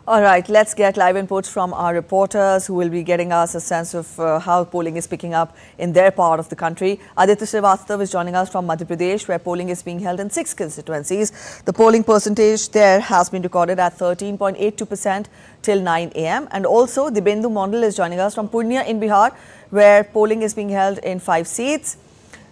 All right, let's get live inputs from our reporters who will be getting us a sense of how polling is picking up in their part of the country. Aditya Srivastav is joining us from Madhya Pradesh, where polling is being held in 6 constituencies. The polling percentage there has been recorded at 13.82% till 9 a.m. And also, Dibyendu Mondal is joining us from Purnia in Bihar, where polling is being held in 5 seats.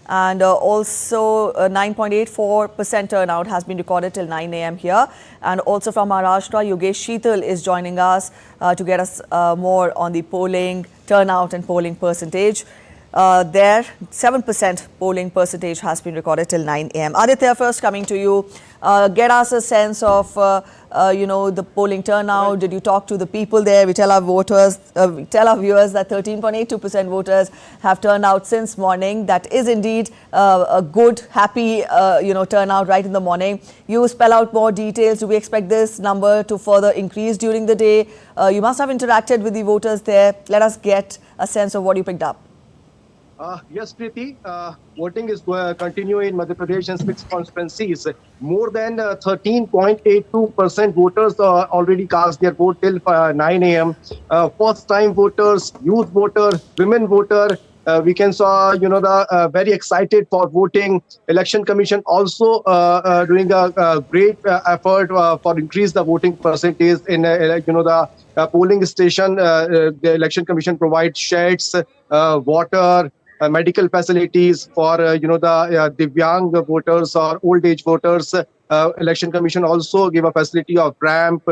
And also 9.84% turnout has been recorded till 9 a.m. here. And also from Maharashtra, Yogesh Sheetal is joining us to get us more on the polling turnout and polling percentage. There, 7% polling percentage has been recorded till 9 a.m. Aditya, first coming to you, get us a sense of, the polling turnout. Did you talk to the people there? We tell our voters, we tell our viewers that 13.82% voters have turned out since morning. That is indeed a good, happy, turnout right in the morning. You spell out more details. Do we expect this number to further increase during the day? You must have interacted with the voters there. Let us get a sense of what you picked up. Yes, Preeti. Voting is continuing in Madhya Pradesh and 6 constituencies. More than 13.82% voters already cast their vote till 9 a.m. First-time voters, youth voter, women voter. We can saw, the very excited for voting. Election Commission also doing a great effort for increase the voting percentage in, the polling station. The Election Commission provides sheds, water, medical facilities for the Divyang voters or old age voters. Election Commission also give a facility of ramp,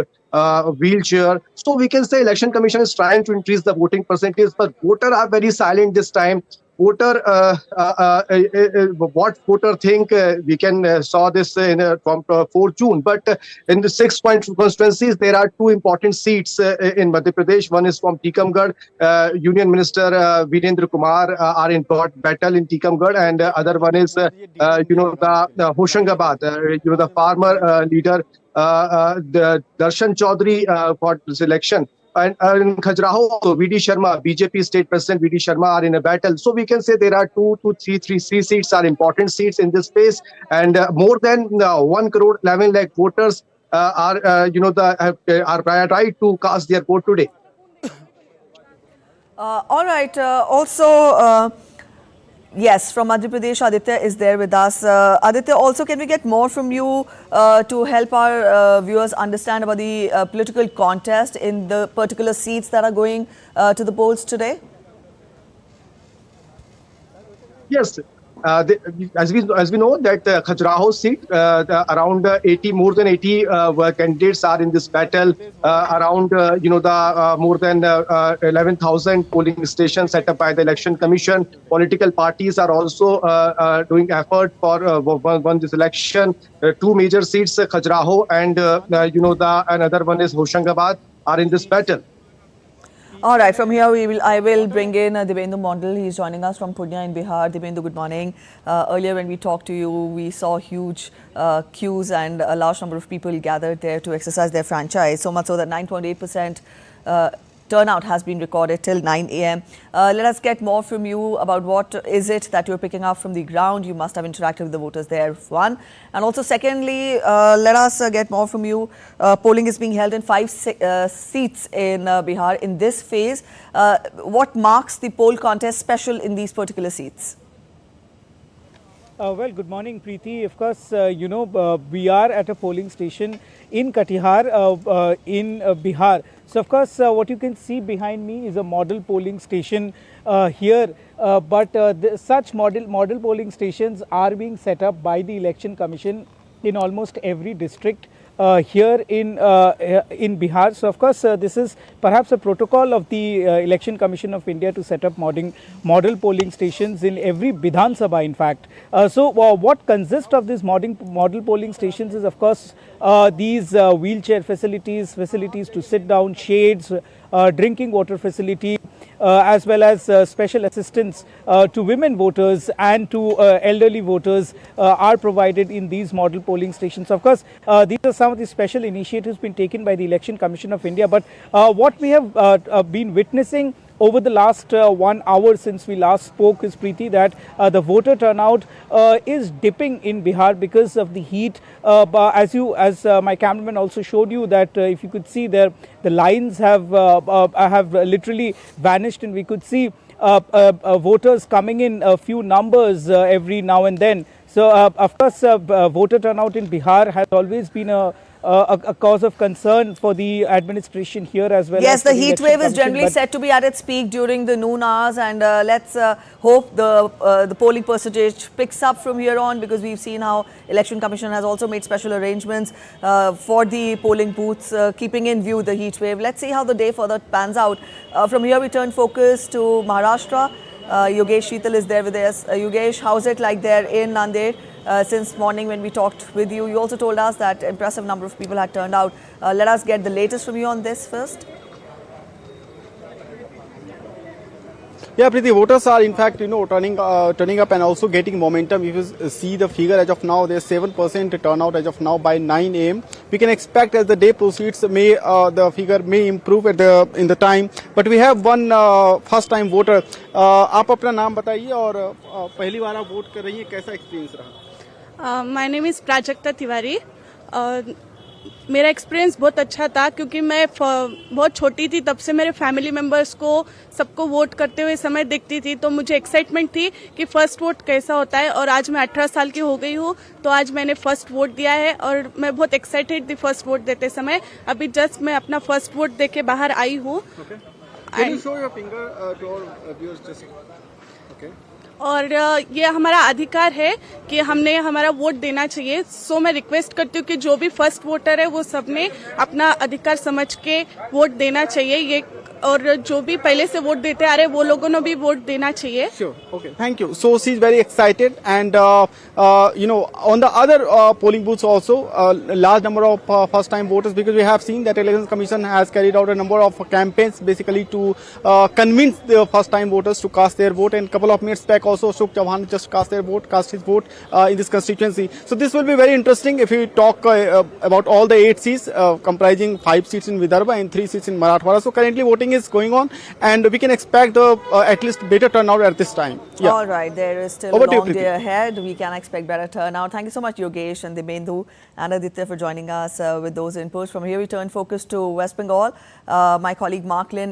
wheelchair. So we can say Election Commission is trying to increase the voting percentage, but voters are very silent this time. Voter, what voter think, we can saw this from 4 June. But in the 6 constituencies, there are 2 important seats in Madhya Pradesh. One is from Tikamgarh. Union Minister Virendra Kumar are in battle in Tikamgarh, and other one is, the Hoshangabad, the farmer leader, the Darshan Chaudhary for this election. And in Khajuraho, VD Sharma, BJP State President VD Sharma are in a battle. So we can say there are 3 seats are important seats in this space, and more than 1 crore 11 lakh voters are right to cast their vote today. All right. Also. Yes, from Madhya Pradesh, Aditya is there with us. Aditya, also, can we get more from you to help our viewers understand about the political contest in the particular seats that are going to the polls today? Yes. As we know that Khajuraho seat, around more than 80 candidates are in this battle. Around more than 11,000 polling stations set up by the Election Commission. Political parties are also doing effort for won this election. 2 major seats, Khajuraho and another one is Hoshangabad, are in this battle. All right, from here I will bring in Dibyendu Mondal. He's joining us from Purnia in Bihar. Dibyendu, good morning. Earlier when we talked to you, we saw huge queues and a large number of people gathered there to exercise their franchise. So much so that 9.8% turnout has been recorded till 9 a.m. Let us get more from you about what is it that you're picking up from the ground. You must have interacted with the voters there, one. And also secondly, let us get more from you. Polling is being held in 5 seats in Bihar in this phase. What marks the poll contest special in these particular seats? Well, good morning, Preeti. Of course, we are at a polling station in Katihar in Bihar. So, of course, what you can see behind me is a model polling station here. Such model polling stations are being set up by the Election Commission in almost every district here in Bihar. So, of course, this is perhaps a protocol of the Election Commission of India to set up model polling stations in every Vidhan Sabha, in fact. What consists of these model polling stations is, of course, these wheelchair facilities to sit down, shades, drinking water facility, as well as special assistance to women voters and to elderly voters are provided in these model polling stations. Of course, these are some of the special initiatives been taken by the Election Commission of India. But what we have been witnessing over the last 1 hour since we last spoke is, Preeti, that the voter turnout is dipping in Bihar because of the heat. But as my cameraman also showed you, that if you could see there, the lines have literally vanished, and we could see voters coming in a few numbers every now and then. So of course, voter turnout in Bihar has always been a cause of concern for the administration here as well. Yes, as the for heat Election wave is Commission, generally but said to be at its peak during the noon hours, and let's hope the polling percentage picks up from here on, because we've seen how Election Commission has also made special arrangements for the polling booths, keeping in view the heat wave. Let's see how the day further pans out. From here, we turn focus to Maharashtra. Yogesh Sheetal is there with us. Yogesh, how's it like there in Nanded? Since morning when we talked with you, you also told us that impressive number of people had turned out. Let us get the latest from you on this first. Yeah, Preeti, voters are in fact, turning up and also getting momentum. If you see the figure as of now, there's 7% turnout as of now by 9 a.m. We can expect as the day proceeds, the figure may improve in the time. But we have one first-time voter. आप अपना नाम बताइए और पहली बार आप vote कर रही हैं, कैसा एक्सपीरियंस रहा? My name is Prajakta Tiwari. मेरा एक्सपीरियंस बहुत अच्छा था, क्योंकि मैं बहुत छोटी थी तब से मेरे फैमिली मेंबर्स को सबको वोट करते हुए समय देखती थी, तो मुझे एक्साइटमेंट थी कि फर्स्ट वोट कैसा होता है. और आज मैं 18 साल की हो गई हूँ, तो आज मैंने फर्स्ट वोट दिया है और मैं बहुत एक्साइटेड थी फर्स्ट वोट देते समय. अभी जस्ट मैं अपना फर्स्ट वोट दे के बाहर आई हूँ. Can you show your finger to our viewers just? Okay. और ये हमारा अधिकार है कि हमने हमारा वोट देना चाहिए. सो मैं रिक्वेस्ट करती हूँ कि जो भी फर्स्ट वोटर है वो सबने अपना अधिकार समझ के वोट देना चाहिए. ये और जो भी पहले से वोट देते आ रहे वो लोगों ने भी वोट देना चाहिए. Sure. Okay. Thank you. So she's very excited, and on the other polling booths also, a large number of first-time voters, because we have seen that Election Commission has carried out a number of campaigns basically to convince the first-time voters to cast their vote. And a couple of minutes back, also Ashok Chauhan just cast his vote in this constituency. So this will be very interesting if we talk about all the 8 seats, comprising 5 seats in Vidarbha and 3 seats in Marathwada. So currently voting is going on, and we can expect at least better turnout at this time. Yeah. All right, there is still Over a to you, long Preeti. day ahead. We can expect better turnout. Thank you so much, Yogesh and Dibendhu and Aditya, for joining us with those inputs. From here, we turn focus to West Bengal. My colleague Mark Lin